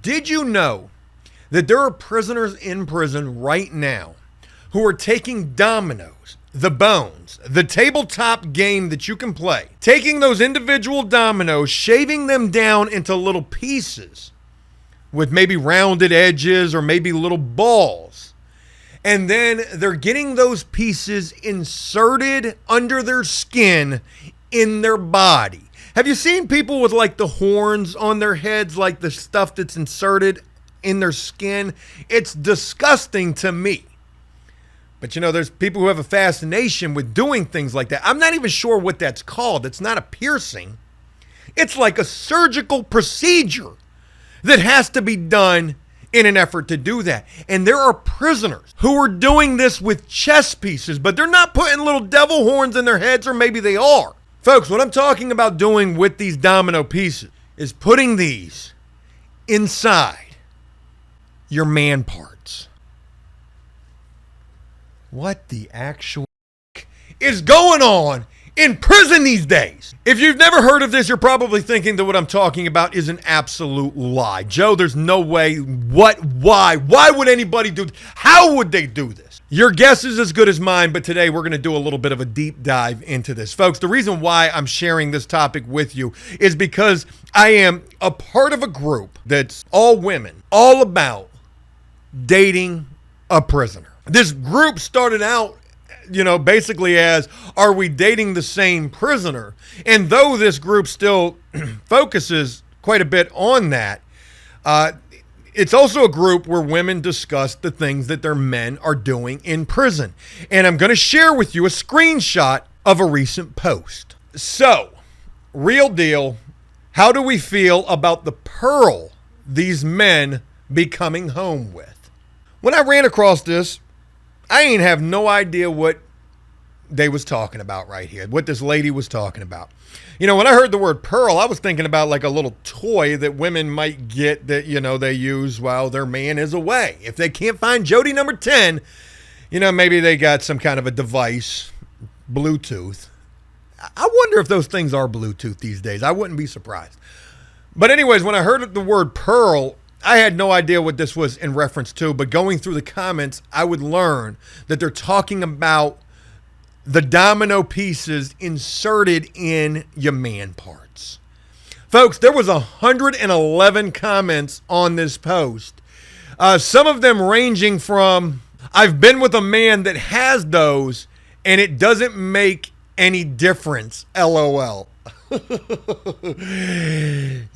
Did you know that there are prisoners in prison right now who are taking dominoes, the bones, the tabletop game that you can play, taking those individual dominoes, shaving them down into little pieces with maybe rounded edges or maybe little balls, and then they're getting those pieces inserted under their skin in their body? Have you seen people with like the horns on their heads, like the stuff that's inserted in their skin? It's disgusting to me. But you know, there's people who have a fascination with doing things like that. I'm not even sure what that's called. It's not a piercing. It's like a surgical procedure that has to be done in an effort to do that. And there are prisoners who are doing this with chess pieces, but they're not putting little devil horns in their heads, or maybe they are. Folks, what I'm talking about doing with these domino pieces is putting these inside your man parts. What the actual is going on in prison these days? If you've never heard of this, you're probably thinking that what I'm talking about is an absolute lie. Joe, there's no way. What? Why? Why would anybody do this? How would they do this? Your guess is as good as mine, but today we're going to do a little bit of a deep dive into this. Folks, the reason why I'm sharing this topic with you is because I am a part of a group that's all women, all about dating a prisoner. This group started out, basically as, are we dating the same prisoner? And though this group still focuses quite a bit on that, it's also a group where women discuss the things that their men are doing in prison. And I'm going to share with you a screenshot of a recent post. So, real deal, how do we feel about the pearl these men be coming home with? When I ran across this, I ain't have no idea what they was talking about right here, what this lady was talking about. When I heard the word pearl, I was thinking about like a little toy that women might get that, they use while their man is away. If they can't find Jody number 10, maybe they got some kind of a device, Bluetooth. I wonder if those things are Bluetooth these days. I wouldn't be surprised. But anyways, when I heard the word pearl, I had no idea what this was in reference to, but going through the comments, I would learn that they're talking about the domino pieces inserted in your man parts. Folks, there was 111 comments on this post. Some of them ranging from, I've been with a man that has those and it doesn't make any difference, LOL.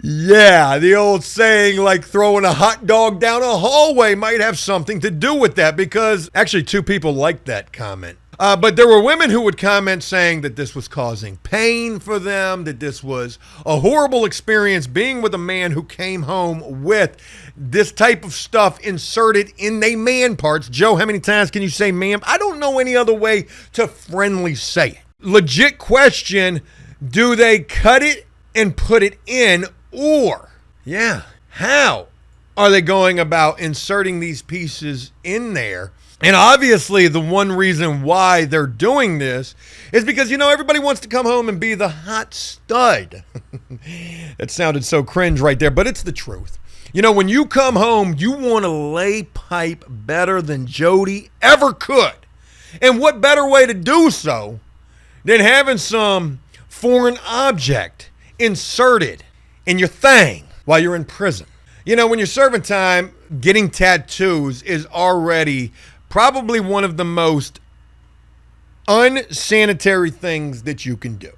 Yeah, the old saying like throwing a hot dog down a hallway might have something to do with that, because actually two people liked that comment. But there were women who would comment saying that this was causing pain for them, that this was a horrible experience being with a man who came home with this type of stuff inserted in their man parts. Joe, how many times can you say ma'am? I don't know any other way to friendly say it. Legit question. Do they cut it and put it in, or, how are they going about inserting these pieces in there? And obviously the one reason why they're doing this is because, everybody wants to come home and be the hot stud. That sounded so cringe right there, but it's the truth. When you come home, you want to lay pipe better than Jody ever could. And what better way to do so than having some foreign object inserted in your thing while you're in prison? When you're serving time, getting tattoos is already probably one of the most unsanitary things that you can do.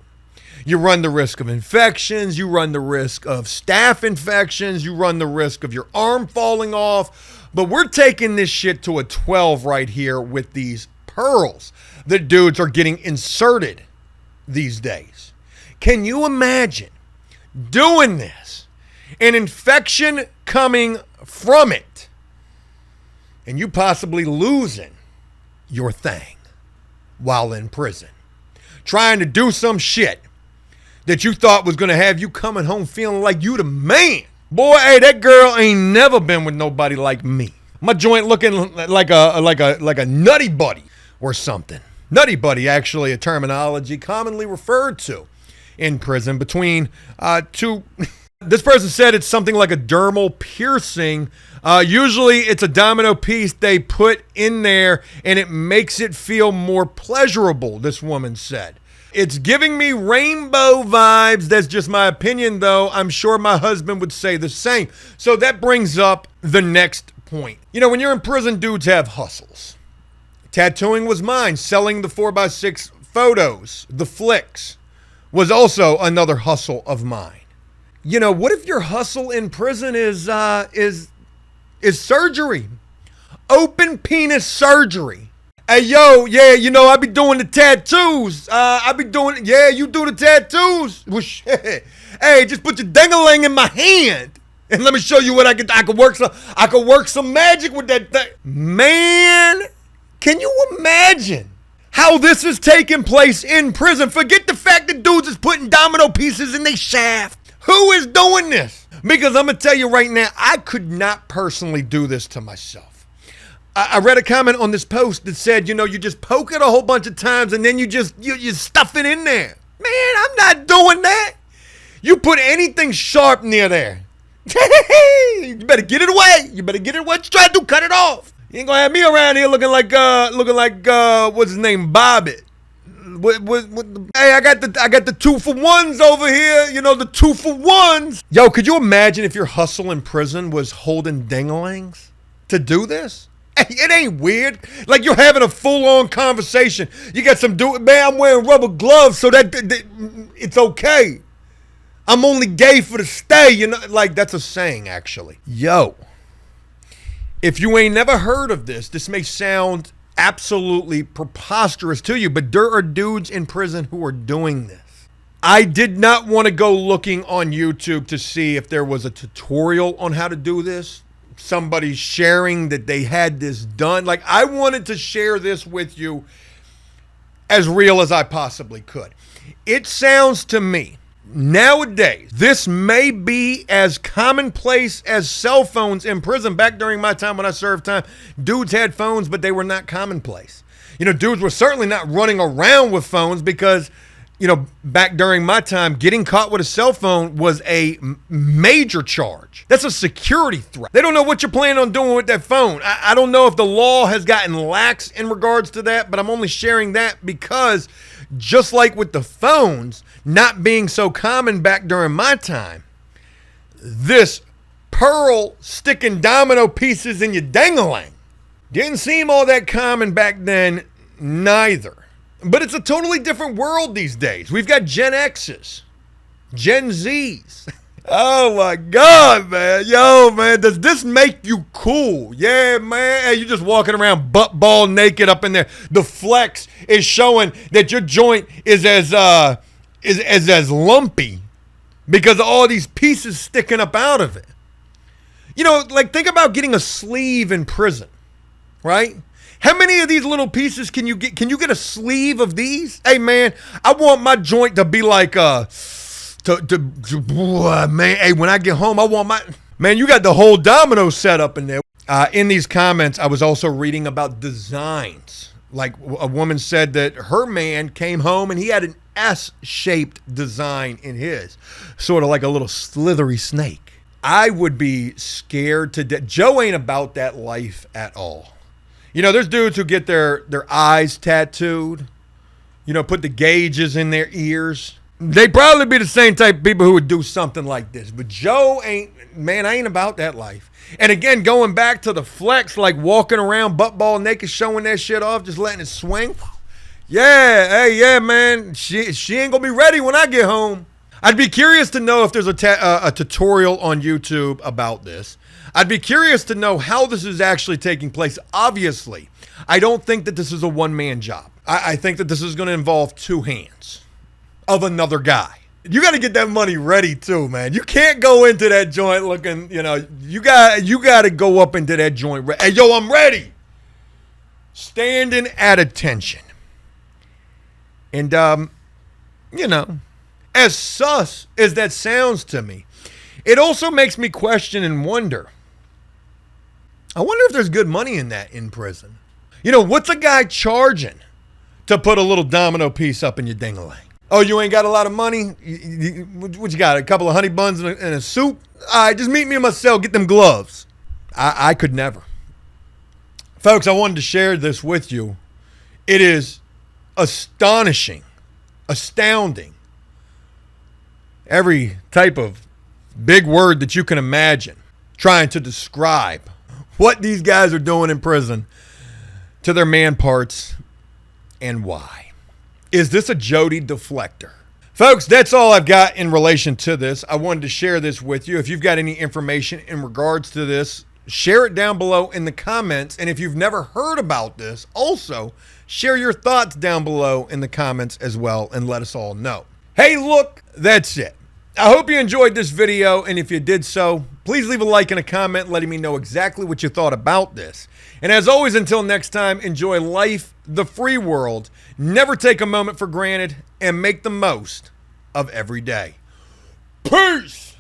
You run the risk of infections, you run the risk of staph infections, you run the risk of your arm falling off. But we're taking this shit to a 12 right here with these pearls that dudes are getting inserted these days. Can you imagine doing this, an infection coming from it, and you possibly losing your thing while in prison, trying to do some shit that you thought was going to have you coming home feeling like you the man? Boy, hey, that girl ain't never been with nobody like me. My joint looking like a nutty buddy or something. Nutty buddy, actually, a terminology commonly referred to in prison between two This person said it's something like a dermal piercing. Usually it's a domino piece they put in there and it makes it feel more pleasurable, this woman said. It's giving me rainbow vibes. That's just my opinion, though. I'm sure my husband would say the same. So that brings up the next point. You know, when you're in prison, dudes have hustles. Tattooing was mine. Selling the 4x6 photos, the flicks, was also another hustle of mine. You know, what if your hustle in prison is surgery? Open penis surgery. Hey, yo, yeah, you know, I be doing the tattoos. You do the tattoos. Well, shit. Hey, just put your ding-a-ling in my hand. And let me show you what I could work some magic with that thing. Man, can you imagine how this is taking place in prison? Forget the fact that dudes is putting domino pieces in their shaft. Who is doing this? Because I'm going to tell you right now, I could not personally do this to myself. I read a comment on this post that said, you know, you just poke it a whole bunch of times and then you stuff it in there. Man, I'm not doing that. You put anything sharp near there. You better get it away. You better get it away. What you try to do? Cut it off. You ain't gonna have me around here looking like what's his name, Bobbit. Hey, I got the 2-for-1s over here. You know, the 2-for-1s. Yo, could you imagine if your hustle in prison was holding dinglings to do this? It ain't weird. Like you're having a full-on conversation. You got some dude, man, I'm wearing rubber gloves, so that it's okay. I'm only gay for the stay, you know? Like, that's a saying, actually. Yo, if you ain't never heard of this, this may sound absolutely preposterous to you, but there are dudes in prison who are doing this. I did not want to go looking on YouTube to see if there was a tutorial on how to do this. Somebody sharing that they had this done. Like, I wanted to share this with you as real as I possibly could. It sounds to me nowadays, this may be as commonplace as cell phones in prison. Back during my time when I served time, dudes had phones, but they were not commonplace. You know, dudes were certainly not running around with phones because, you know, back during my time, getting caught with a cell phone was a major charge. That's a security threat. They don't know what you're planning on doing with that phone. I don't know if the law has gotten lax in regards to that, but I'm only sharing that because just like with the phones not being so common back during my time, this pearl sticking domino pieces in your dangling didn't seem all that common back then, neither. But it's a totally different world these days. We've got Gen X's, Gen Z's. Oh my God, man. Yo, man, does this make you cool? Yeah, man. Hey, you just walking around butt ball naked up in there. The flex is showing that your joint is as lumpy because of all these pieces sticking up out of it. You know, like think about getting a sleeve in prison, right? How many of these little pieces can you get? Can you get a sleeve of these? Hey, man, I want my joint to be like, man, hey, when I get home, I want my, man, you got the whole domino set up in there. In these comments, I was also reading about designs. Like a woman said that her man came home and he had an S-shaped design in his, sort of like a little slithery snake. I would be scared to death. Joe ain't about that life at all. You know, there's dudes who get their eyes tattooed, you know, put the gauges in their ears. They'd probably be the same type of people who would do something like this. But Joe ain't, man, I ain't about that life. And again, going back to the flex, like walking around butt ball naked, showing that shit off, just letting it swing. Yeah, hey, yeah, man, she ain't gonna be ready when I get home. I'd be curious to know if there's a tutorial on YouTube about this. I'd be curious to know how this is actually taking place. Obviously, I don't think that this is a one-man job. I think that this is going to involve two hands of another guy. You got to get that money ready too, man. You can't go into that joint looking, you know, you got to go up into that joint. Hey, yo, I'm ready. Standing at attention. And, you know, as sus as that sounds to me, it also makes me question and wonder. I wonder if there's good money in that in prison. You know, what's a guy charging to put a little domino piece up in your ding-a-ling? Oh, you ain't got a lot of money? What you got, a couple of honey buns and a soup? All right, just meet me in my cell, get them gloves. I could never. Folks, I wanted to share this with you. It is astonishing, astounding. Every type of big word that you can imagine trying to describe what these guys are doing in prison to their man parts and why. Is this a Jody deflector? Folks, that's all I've got in relation to this. I wanted to share this with you. If you've got any information in regards to this, share it down below in the comments. And if you've never heard about this, also share your thoughts down below in the comments as well and let us all know. Hey, look, that's it. I hope you enjoyed this video, and if you did so, please leave a like and a comment letting me know exactly what you thought about this. And as always, until next time, enjoy life, the free world, never take a moment for granted, and make the most of every day. Peace!